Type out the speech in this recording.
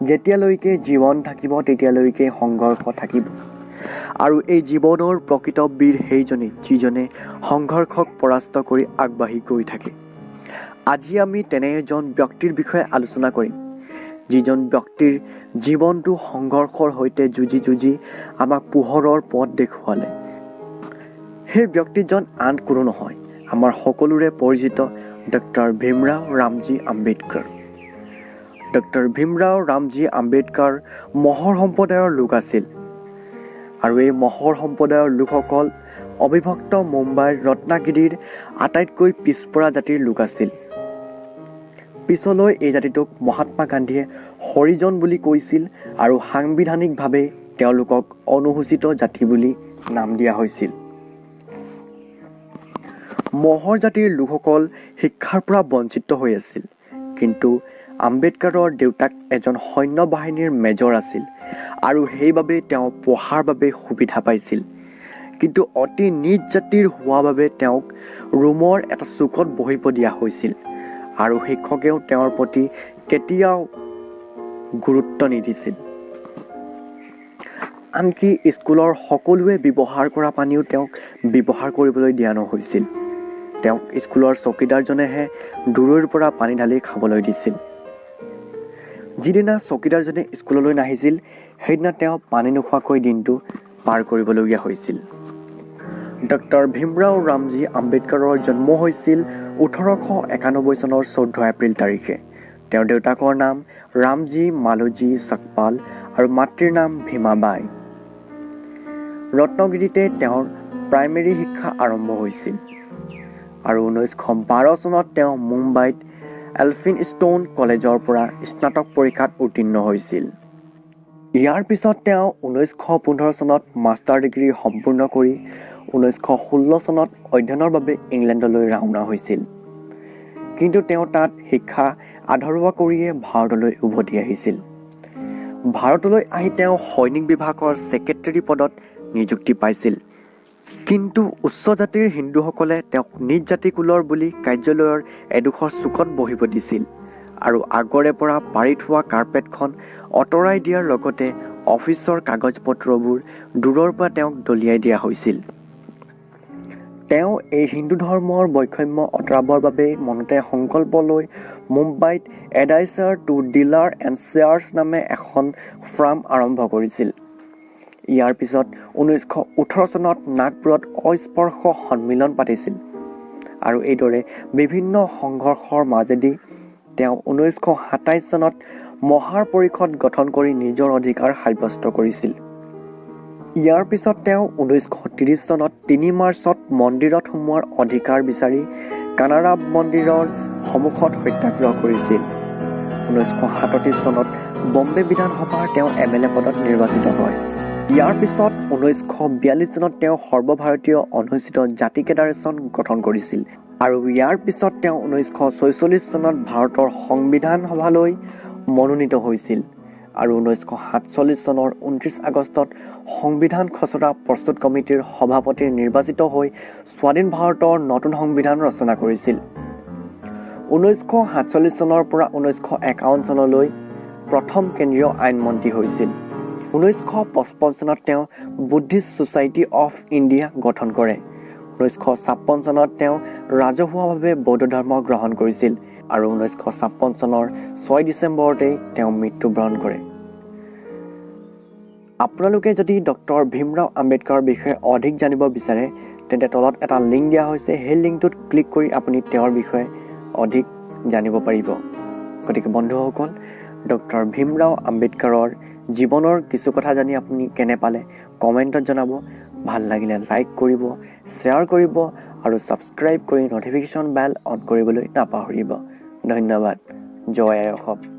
যেতিয়ালৈকে জীৱন থাকিব তেতিয়ালৈকে সংঘৰ্ষ থাকিব আৰু এই জীৱনৰ প্ৰকৃত বীৰ সেইজনেই যিজনে সংঘৰ্ষক পৰাস্ত কৰি আগবাঢ়ি গৈ থাকে। আজি আমি তেনে এজন ব্যক্তিৰ বিষয়ে আলোচনা কৰিম, যিজন ব্যক্তিৰ জীৱনটো সংঘৰ্ষৰ সৈতে যুঁজি আমাক পোহৰৰ পথ দেখুৱালে। সেই ব্যক্তিজন আন কোনো নহয়, আমাৰ সকলোৰে পৰিচিত ডক্টৰ ভীমৰাও ৰামজী আম্বেদকাৰ। ডক্টৰ ভীমৰাও ৰামজী আম্বেদকাৰ মহৰ সম্প্ৰদায়ৰ লোক আছিল আৰু এই মহৰ সম্প্ৰদায়ৰ লোকসকল অবিভক্ত মুম্বাইৰ ৰত্নাগিৰিৰ আটাইতকৈ পিছপৰা জাতিৰ লোক আছিল। পিছলৈ এই জাতিটোক মহাত্মা গান্ধীয়ে হৰিজন বুলি কৈছিল আৰু সাংবিধানিকভাৱে তেওঁলোকক অনুসূচিত জাতি বুলি নাম দিয়া হৈছিল। মহৰ জাতিৰ লোকসকল শিক্ষাৰ পৰা বঞ্চিত হৈ আছিল, কিন্তু আম্বেদকাৰৰ দেউতাক এজন সৈন্য বাহিনীৰ মেজৰ আছিল আৰু সেইবাবে তেওঁ পঢ়াৰ বাবে সুবিধা পাইছিল। কিন্তু অতি নিজ জাতিৰ হোৱা বাবে তেওঁক ৰুমৰ এটা চুকত বহিব দিয়া হৈছিল আৰু শিক্ষকেও তেওঁৰ প্ৰতি কেতিয়াও গুৰুত্ব নিদিছিল। আনকি স্কুলৰ সকলোৱে ব্যৱহাৰ কৰা পানীও তেওঁক ব্যৱহাৰ কৰিবলৈ দিয়া নহৈছিল। তেওঁক স্কুলৰ চকীদাৰজনেহে দূৰৈৰ পৰা পানী ঢালি খাবলৈ দিছিল। যিদিনা চকীদাৰজনে স্কুললৈ নাহিছিল সেইদিনা তেওঁ পানী নোখোৱাকৈ দিনটো পাৰ কৰিবলগীয়া হৈছিল। ডক্টৰ ভীমৰাও ৰামজী আম্বেদকাৰৰ জন্ম হৈছিল 1891 চনৰ 14 এপ্ৰিল তাৰিখে। তেওঁৰ দেউতাকৰ নাম ৰামজী মালোজী চকপাল আৰু মাতৃৰ নাম ভীমাবাই। ৰত্নগিৰিতে তেওঁৰ প্ৰাইমেৰী শিক্ষা আৰম্ভ হৈছিল আৰু 1912 চনত তেওঁ মুম্বাইত এলফিনষ্টোন কলেজৰ পৰা স্নাতক পৰীক্ষাত উত্তীৰ্ণ হৈছিল। ইয়াৰ পিছত তেওঁ 1915 চনত মাষ্টাৰ ডিগ্ৰী সম্পূৰ্ণ কৰি 1916 চনত অধ্যয়নৰ বাবে ইংলেণ্ডলৈ ৰাওনা হৈছিল। কিন্তু তেওঁ তাত শিক্ষা আধৰুৱা কৰিয়ে ভাৰতলৈ উভতি আহিছিল। ভাৰতলৈ আহি তেওঁ সৈনিক বিভাগৰ ছেক্ৰেটাৰী পদত নিযুক্তি পাইছিল। কিন্তু উচ্চ জাতিৰ হিন্দুসকলে তেওঁক নিজ জাতিকুলৰ বুলি কাৰ্যালয়ৰ এডোখৰ চুকত বহিব দিছিল আৰু আগৰে পৰা পাৰি থোৱা কাৰ্পেটখন আঁতৰাই দিয়াৰ লগতে অফিচৰ কাগজ পত্ৰবোৰ দূৰৰ পৰা তেওঁক দলিয়াই দিয়া হৈছিল। তেওঁ এই হিন্দু ধৰ্মৰ বৈষম্য আঁতৰাবৰ বাবে মনতে সংকল্প লৈ মুম্বাইত এডাইচাৰ টু ডিলাৰ এণ্ড শ্বেয়াৰ্ছ নামে এখন ফাৰ্ম আৰম্ভ কৰিছিল। ইয়াৰ পিছত 1918 চনত নাগপুৰত অস্পৃশ্য সন্মিলন পাতিছিল আৰু এইদৰে বিভিন্ন সংঘৰ্ষৰ মাজেদি তেওঁ 1927 চনত মহাৰ পৰিষদ গঠন কৰি নিজৰ অধিকাৰ সাব্যস্ত কৰিছিল। ইয়াৰ পিছত তেওঁ 1930 চনত 3 মাৰ্চত মন্দিৰত সোমোৱাৰ অধিকাৰ বিচাৰি কানাড়া মন্দিৰৰ সন্মুখত সত্যাগ্ৰহ কৰিছিল। 1937 চনত বম্বে বিধানসভাৰ তেওঁ MLA পদত নিৰ্বাচিত হয়। ইয়াৰ পিছত 1942 চনত তেওঁ সৰ্বভাৰতীয় অনুসূচিত জাতি ফেডাৰেচন গঠন কৰিছিল আৰু ইয়াৰ পিছত তেওঁ 1946 চনত ভাৰতৰ সংবিধান সভালৈ মনোনীত হৈছিল আৰু 1947 চনৰ 29 আগষ্টত সংবিধান খচৰা প্ৰস্তুত কমিটিৰ সভাপতি নিৰ্বাচিত হৈ স্বাধীন ভাৰতৰ নতুন সংবিধান ৰচনা কৰিছিল। 1947 চনৰ পৰা 1951 চনলৈ প্ৰথম কেন্দ্ৰীয় আইনমন্ত্ৰী হৈছিল। 1955 চনত তেওঁ বুদ্ধিষ্ট ছ'চাইটি অফ ইণ্ডিয়া গঠন কৰে। 1956 চনত তেওঁ ৰাজহুৱাভাৱে বৌদ্ধ ধৰ্ম গ্ৰহণ কৰিছিল আৰু 1956 চনৰ 6 ডিচেম্বৰতে তেওঁ মৃত্যুবৰণ কৰে। আপোনালোকে যদি ডক্টৰ ভীমৰাও আম্বেদকাৰৰ বিষয়ে অধিক জানিব বিচাৰে তেন্তে তলত এটা লিংক দিয়া হৈছে, সেই লিংকটোত ক্লিক কৰি আপুনি তেওঁৰ বিষয়ে অধিক জানিব পাৰিব। গতিকে বন্ধুসকল, ডক্টৰ ভীমৰাও আম্বেদকাৰৰ জীৱনৰ কিছু কথা জানি আপুনি কেনে পালে কমেণ্টত জনাব। ভাল লাগিলে লাইক কৰিব, শ্বেয়াৰ কৰিব আৰু ছাবস্ক্ৰাইব কৰি ন'টিফিকেশ্যন বেল অন কৰিবলৈ নাপাহৰিব। ধন্যবাদ। জয় আই অসম।